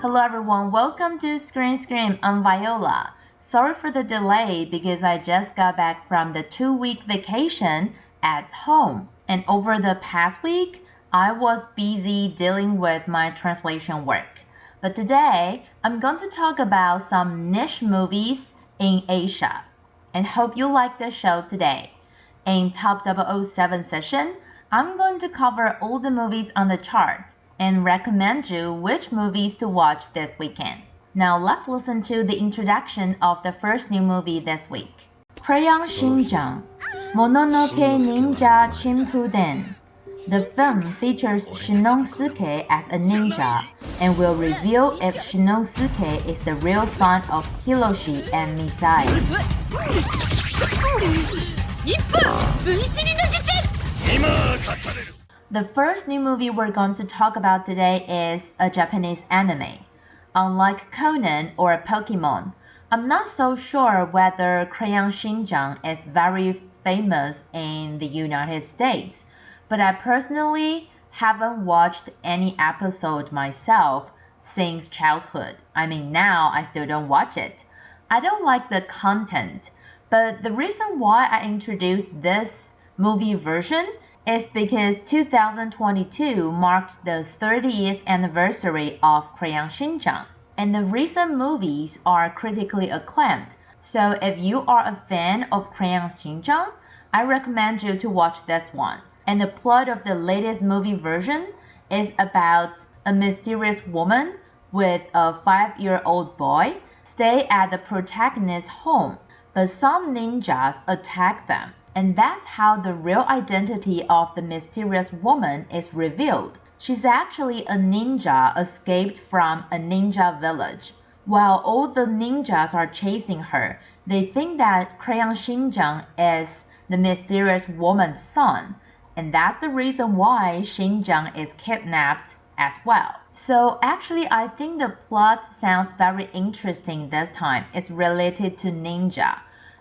Hello everyone, welcome to Scream. I'm Viola. Sorry for the delay because I just got back from the 2-week vacation at home. And over the past week, I was busy dealing with my translation work. But today, I'm going to talk about some niche movies in Asia. And hope you like the show today. In Top 007 session, I'm going to cover all the movies on the chart and recommend you which movies to watch this weekend. Now let's listen to the introduction of the first new movie this week. Crayon Shin-chan, Mononoke Ninja Chinpuden. The film features Shinosuke as a ninja and will reveal if Shinosuke is the real son of Hiroshi and Misai. The first new movie we're going to talk about today is a Japanese anime. Unlike Conan or Pokemon, I'm not so sure whether Crayon Shin-chan is very famous in the United States, but I personally haven't watched any episode myself since childhood. Now I still don't watch it. I don't like the content, but the reason why I introduced this movie version is because 2022 marks the 30th anniversary of Crayon Shin-chan, and the recent movies are critically acclaimed. So if you are a fan of Crayon Shin-chan, I recommend you to watch this one. And the plot of the latest movie version is about a mysterious woman with a 5-year-old boy stay at the protagonist's home, but some ninjas attack them. And that's how the real identity of the mysterious woman is revealed. She's actually a ninja escaped from a ninja village. While all the ninjas are chasing her, they think that Crayon Shin-chan is the mysterious woman's son. And that's the reason why Shin-chan is kidnapped as well. So actually, I think the plot sounds very interesting this time. It's related to ninja.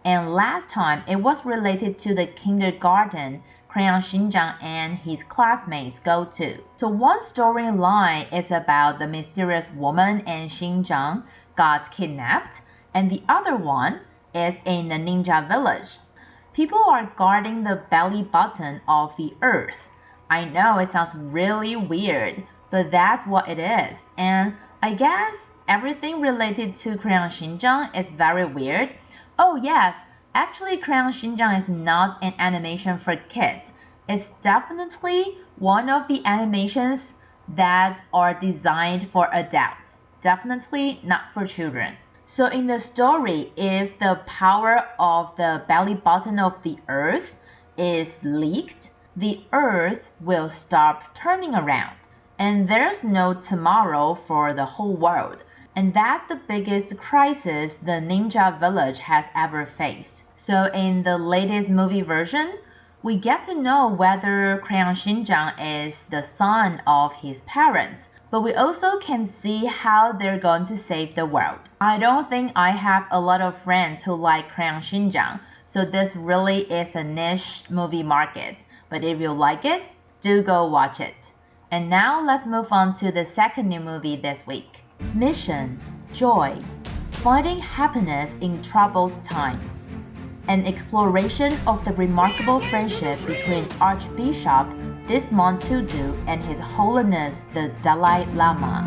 And last time, it was related to the kindergarten Crayon Shin-chan and his classmates go to. So one storyline is about the mysterious woman and Shin-chan got kidnapped, and the other one is in the ninja village. People are guarding the belly button of the earth. I know it sounds really weird, but that's what it is. And I guess everything related to Crayon Shin-chan is very weird. Oh yes, actually Crayon Shin-chan is not an animation for kids. It's definitely one of the animations that are designed for adults. Definitely not for children. So in the story, if the power of the belly button of the earth is leaked, the earth will stop turning around. And there's no tomorrow for the whole world. And that's the biggest crisis the ninja village has ever faced. So in the latest movie version, we get to know whether Crayon Shin-chan is the son of his parents. But we also can see how they're going to save the world. I don't think I have a lot of friends who like Crayon Shin-chan, so this really is a niche movie market. But if you like it, do go watch it. And now let's move on to the second new movie this week. Mission, Joy, Finding Happiness in Troubled Times. An exploration of the remarkable friendship between Archbishop Desmond Tutu and His Holiness the Dalai Lama.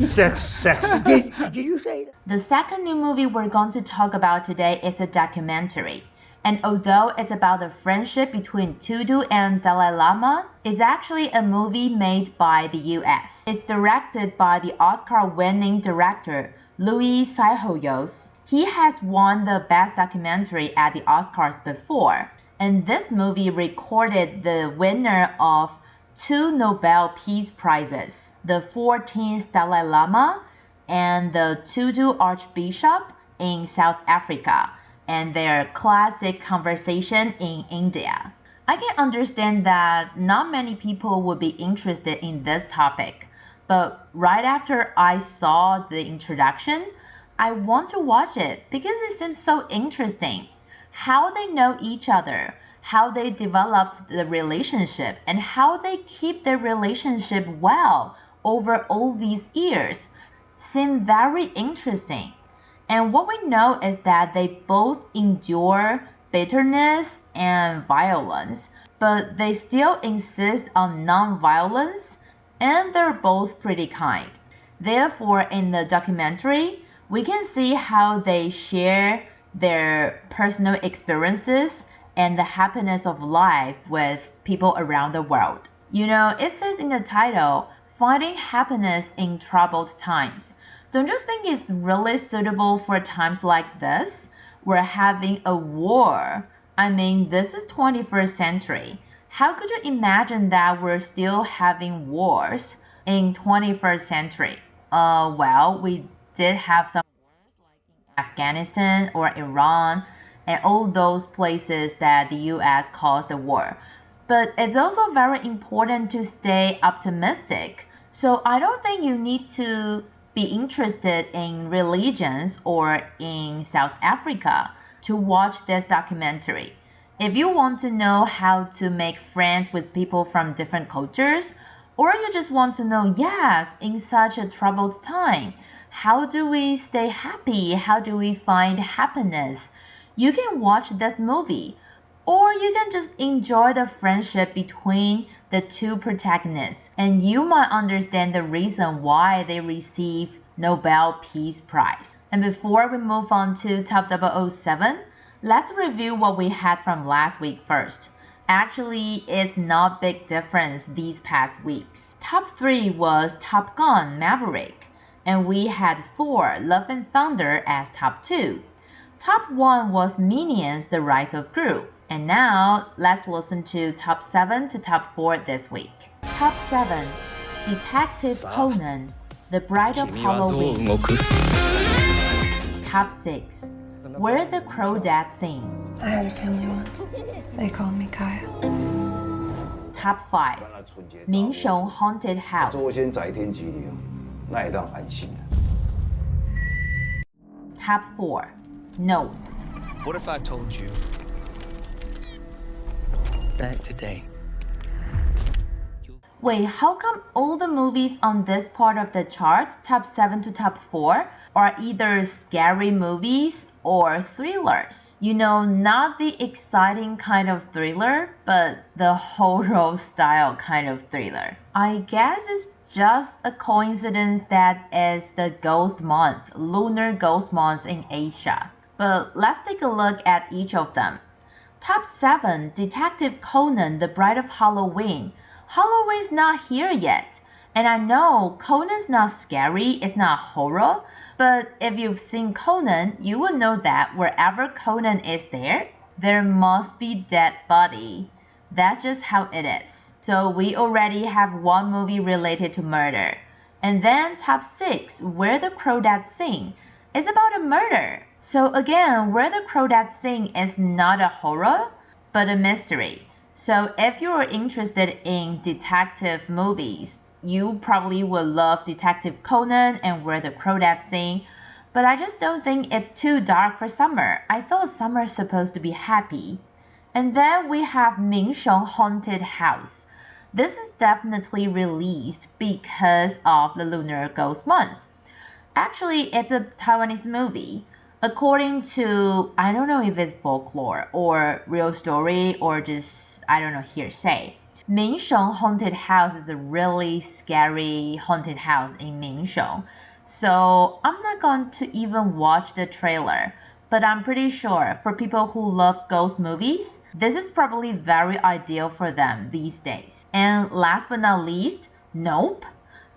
Sex. Did you say that? The second new movie we're going to talk about today is a documentary. And although it's about the friendship between Tutu and Dalai Lama, it's actually a movie made by the US. It's directed by the Oscar-winning director Louis Saihoulios. He has won the Best Documentary at the Oscars before, and this movie recorded the winner of 2 Nobel Peace Prizes, the 14th Dalai Lama and the Tutu Archbishop in South Africa, and their classic conversation in India. I can understand that not many people would be interested in this topic, but right after I saw the introduction, I want to watch it because it seems so interesting. How they know each other, how they developed the relationship, and how they keep their relationship well over all these years seem very interesting. And what we know is that they both endure bitterness and violence, but they still insist on non-violence, and they're both pretty kind. Therefore, in the documentary, we can see how they share their personal experiences and the happiness of life with people around the world. You know, it says in the title, finding happiness in troubled times. Don't you think it's really suitable for times like this? We're having a war. I mean, this is 21st century. How could you imagine that we're still having wars in 21st century? Well, we did have some wars like in Afghanistan or Iran and all those places that the US caused the war. But it's also very important to stay optimistic. So I don't think you need to be interested in religions or in South Africa to watch this documentary. If you want to know how to make friends with people from different cultures, or you just want to know, yes, in such a troubled time, how do we stay happy? How do we find happiness? You can watch this movie, or you can just enjoy the friendship between the two protagonists, and you might understand the reason why they received Nobel Peace Prize. And before we move on to Top 007, let's review what we had from last week first. Actually, it's not big difference these past weeks. Top 3 was Top Gun Maverick, and we had Thor Love and Thunder as Top 2. Top 1 was Minions The Rise of Gru. And now, let's listen to Top 7 to Top 4 this week. Top 7 Detective Conan The Bride of Halloween. Top 6 Where the Crawdads Sing. I had a family once. They called me Kaya. Top 5 明雄 Haunted House. Top 4 Nope. What if I told you that today? Wait, how come all the movies on this part of the chart, top 7 to top 4, are either scary movies or thrillers? You know, not the exciting kind of thriller, but the horror style kind of thriller. I guess it's just a coincidence that it's the ghost month, lunar ghost month in Asia. But let's take a look at each of them. Top 7, Detective Conan, The Bride of Halloween. Halloween's not here yet. And I know Conan's not scary, it's not horror. But if you've seen Conan, you will know that wherever Conan is there must be dead body. That's just how it is. So we already have one movie related to murder. And then top 6, Where the Crawdads Sing, is about a murder. So again, Where the Crawdads Sing is not a horror, but a mystery. So if you're interested in detective movies, you probably will love Detective Conan and Where the Crawdads Sing. But I just don't think it's too dark for summer. I thought summer is supposed to be happy. And then we have Mingsheng Haunted House. This is definitely released because of the Lunar Ghost Month. Actually, it's a Taiwanese movie. According to, I don't know if it's folklore or real story or just, I don't know, hearsay. Mingsheng Haunted House is a really scary haunted house in Mingsheng. So I'm not going to even watch the trailer. But I'm pretty sure for people who love ghost movies, this is probably very ideal for them these days. And last but not least, Nope.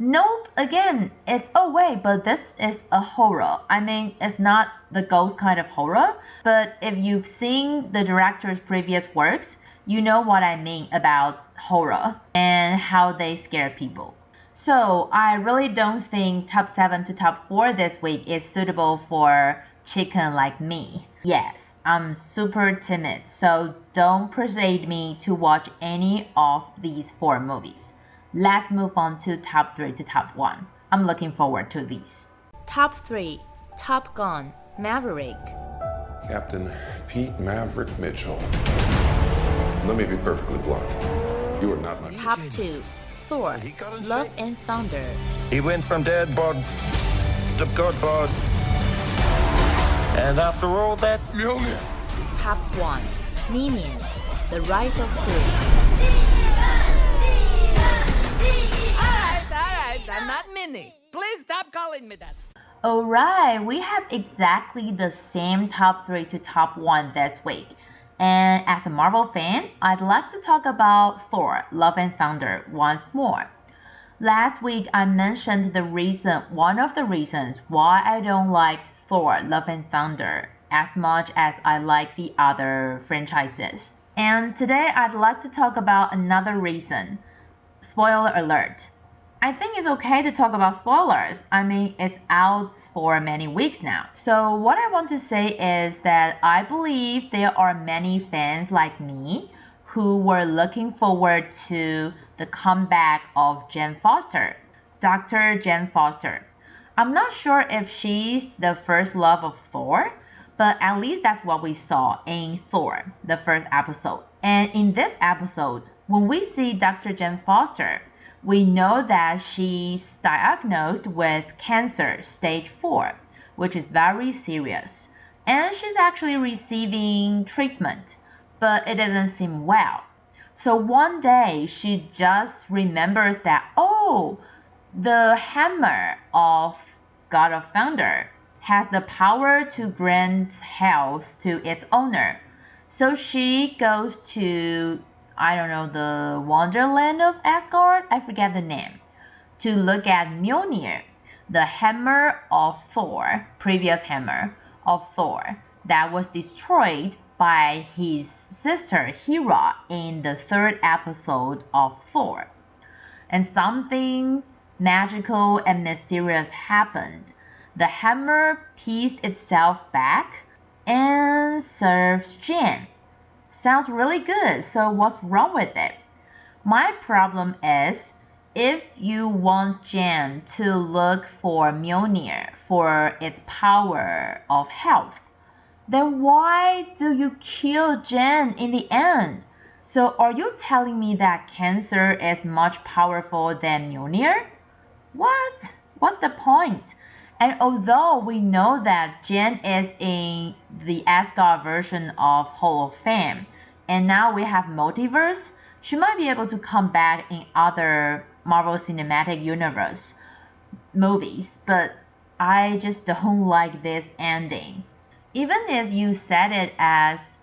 Nope, again, it's, oh wait, but this is a horror. I mean, it's not the ghost kind of horror, but if you've seen the director's previous works, you know what I mean about horror and how they scare people. So I really don't think top 7 to top 4 this week is suitable for chicken like me. Yes, I'm super timid, so don't persuade me to watch any of these 4 movies. Let's move on to top 3 to top 1. I'm looking forward to these. Top 3, Top Gun, Maverick. Captain Pete Maverick Mitchell. Let me be perfectly blunt. You are not my Top 2. Thor, Love and Thunder. He went from dead bod to good bod. And after all that, Mjolnir. Top 1. Minions, The Rise of Gru. Alright, I'm not Minnie. Please stop calling me that. Alright, we have exactly the same top 3 to top 1 this week. And as a Marvel fan, I'd like to talk about Thor, Love and Thunder once more. Last week, I mentioned one of the reasons why I don't like Thor, Love and Thunder as much as I like the other franchises. And today, I'd like to talk about another reason. Spoiler alert. I think it's okay to talk about spoilers. I mean, it's out for many weeks now. So what I want to say is that I believe there are many fans like me who were looking forward to the comeback of Jane Foster, Dr. Jane Foster. I'm not sure if she's the first love of Thor, but at least that's what we saw in Thor, the first episode. And in this episode, when we see Dr. Jane Foster, we know that she's diagnosed with cancer stage 4, which is very serious. And she's actually receiving treatment, but it doesn't seem well. So one day she just remembers that, oh, the hammer of God of Thunder has the power to grant health to its owner. So she goes to the Wonderland of Asgard, I forget the name, to look at Mjolnir, the hammer of Thor, previous hammer of Thor, that was destroyed by his sister Hera in the 3rd episode of Thor. And something magical and mysterious happened. The hammer pieced itself back and serves Jane. Sounds really good, so what's wrong with it? My problem is, if you want Jane to look for Mjolnir for its power of health, then why do you kill Jane in the end? So are you telling me that cancer is much powerful than Mjolnir? What? What's the point? And although we know that Jane is in the Asgard version of Hall of Fame, and now we have multiverse, she might be able to come back in other Marvel Cinematic Universe movies, but I just don't like this ending. Even if you said it as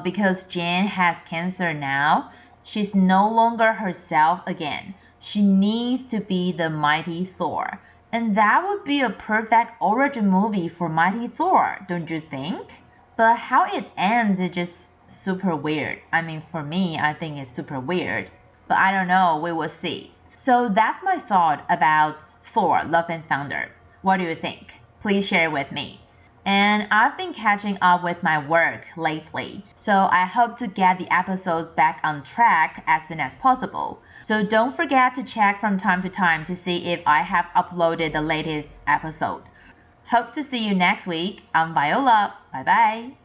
because Jane has cancer now, she's no longer herself again. She needs to be the mighty Thor. And that would be a perfect origin movie for mighty Thor, don't you think? But how it ends is just super weird. I mean, for me, I think it's super weird. But I don't know, we will see. So that's my thought about Thor, Love and Thunder. What do you think? Please share with me. And I've been catching up with my work lately, so I hope to get the episodes back on track as soon as possible. So don't forget to check from time to time to see if I have uploaded the latest episode. Hope to see you next week. I'm Viola. Bye bye.